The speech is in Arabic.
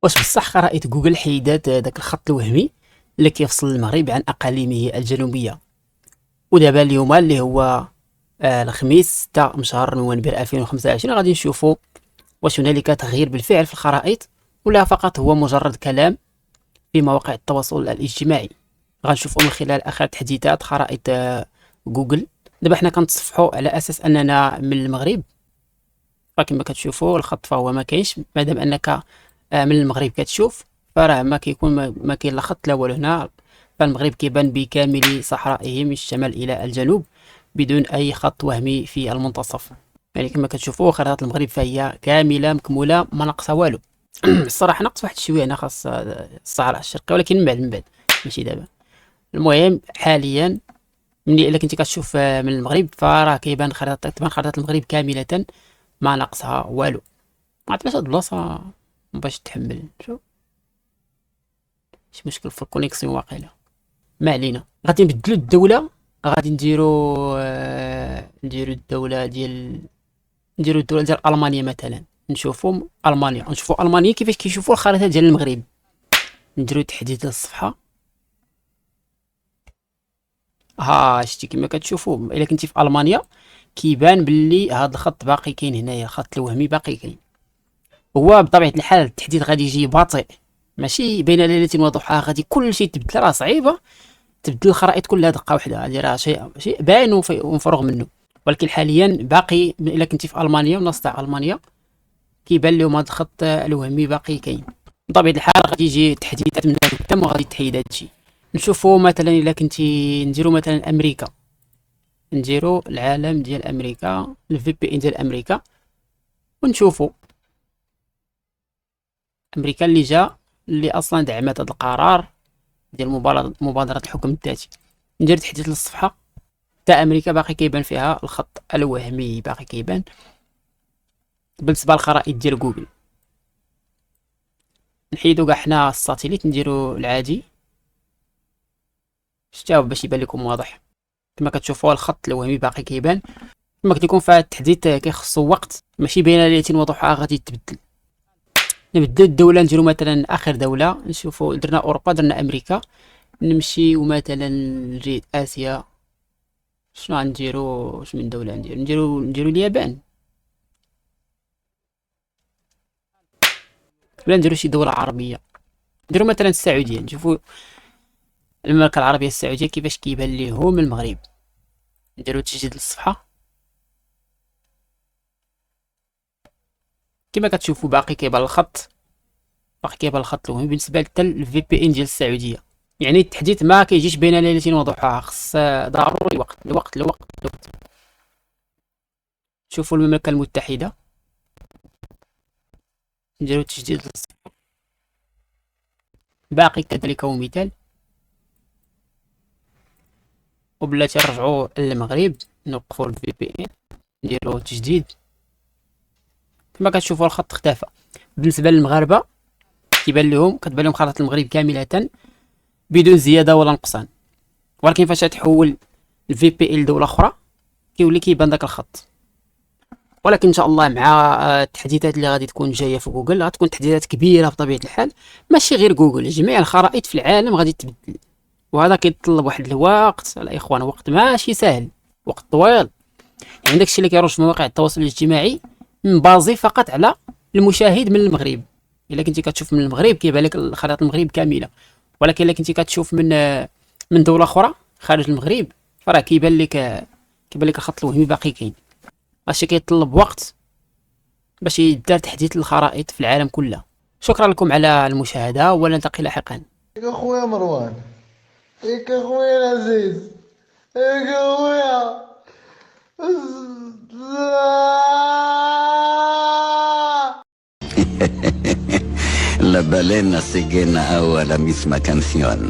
واش بصح خرائط جوجل حيدات داك الخط الوهمي اللي كيفصل المغرب عن اقاليمه الجنوبيه؟ ودابا اليوم اللي هو الخميس 6 من شهر نوفمبر 2025 غادي نشوفوا واش هنالك تغيير بالفعل في الخرائط ولا فقط هو مجرد كلام في مواقع التواصل الاجتماعي. غنشوفوا من خلال اخر تحديثات خرائط جوجل. دابا حنا كنتصفحوا على اساس اننا من المغرب، فكما كتشوفوا الخط فهو ما كاينش مادام انك من المغرب كتشوف، فراه ما كيكون ما كاين لا خط لا والو هنا. فالمغرب كيبان بكامل صحرائه من الشمال الى الجنوب بدون اي خط وهمي في المنتصف. يعني كما كتشوفوا خريطة المغرب فهي كاملة مكمولة ما ناقصها والو. الصراحة ناقص واحد شوية هنا خاص الصحراء الشرقية، ولكن من بعد ماشي دابا. المهم حاليا ملي الا كنتي كتشوف من المغرب فراه كيبان تبان خريطة المغرب كاملة ما ناقصها والو. ما عرفتش هاد البلاصة باش تحمل. شوف شي مشكل في الكونيكسيون واقيلا، ما علينا. غادي نبدلو الدولة، غادي نديرو الدولة ديال المانيا مثلا. نشوفوا المانيا كيفاش كيشوفوا الخريطه ديال المغرب. نديرو تحديث للصفحه. شتي كما كتشوفوا الا كنتي في المانيا كيبان باللي هذا الخط باقي كاين هنايا، الخط الوهمي باقي كاين. هو بطبيعه الحال التحديث غادي يجي بطيء، ماشي بين ليله وضحاها غادي كل شيء تبدل. راه صعيبه تبدل الخرائط كلها دقه واحده، هذه راه شيء باين ومفروغ منه. ولكن حاليا باقي الا كنتي في المانيا والناس تاع المانيا كيبان لهم هذا الخط الوهمي باقي كاين. بطبيعه الحال غادي يجي تحديثات من هذا التم وغادي تحيد هذا الشيء. نشوفوا مثلا الا كنتي نديروا مثلا امريكا، نديروا العالم ديال امريكا، الفي بي ان ديال امريكا، ونشوفوا امريكا اللي اصلا دعمت هذا القرار ديال مبادره الحكم الذاتي. ندير تحديث للصفحه تاع امريكا، باقي كيبان فيها الخط الوهمي باقي كيبان بالنسبه للخرائط ديال جوجل. نحيدو كاع حنا الساتيليت، نديرو العادي شتاو باش يبان لكم واضح. كما كتشوفوا الخط الوهمي باقي كيبان. كما قلت لكم فهاد التحديث كيخصو وقت، ماشي بين ليلة وضحاها غادي تبدل. نبدل الدولة، نديرو مثلا اخر دولة. نشوفوا درنا اوروبا، درنا امريكا، نمشيو مثلا لجهة اسيا. شنو غنديرو؟ واش من دولة نديرو اليابان، ولا نديرو شي دولة عربية؟ نديرو مثلا السعودية. نشوفوا المملكة العربية السعودية كيفاش كيبان ليهم المغرب. نديرو تسجيل للصفحة. كما كتشوفوا باقي كيبان الخط، الوهمي بالنسبة حتى الفي بي ان ديال السعودية. يعني التحديث ما كيجيش بين ليلة وضحاها، خص ضروري الوقت. شوفوا المملكة المتحدة، نديرو تجديد للصفحة. باقي كذلك هو مثال. وبلاتي نرجعو للمغرب، نوقفو الفي بي ان، نديرو تجديد. كما كتشوفوا الخط اختفى. بالنسبة للمغاربة كتبان لهم خريطة المغرب كاملة بدون زيادة ولا نقصان. ولكن فاش تحول الفي بي ان لدولة أخرى كيولي كيبان داك الخط. ولكن ان شاء الله مع التحديثات اللي غادي تكون جايه في جوجل غتكون تحديثات كبيره بطبيعه الحال، ماشي غير جوجل، جميع الخرائط في العالم غادي تبدل. وهذا كيتطلب واحد الوقت الاخوان، وقت ماشي سهل، وقت طويل. يعني داكشي اللي كيروج في مواقع التواصل الاجتماعي مبازي فقط على المشاهد من المغرب. الا كنتي كتشوف من المغرب كيبان لك خريطه المغرب كامله، ولكن الا كنتي كتشوف من دوله اخرى خارج المغرب فراه كيبان لك الخط الوهمي باقي كاين. هادشي كيتطلب وقت باش يدار تحديث للخرائط في العالم كله. شكرا لكم على المشاهدة، ونلتقي لاحقا. يا خويا مروان، يا خويا العزيز، يا خويا La balena se llena ahora la misma canción.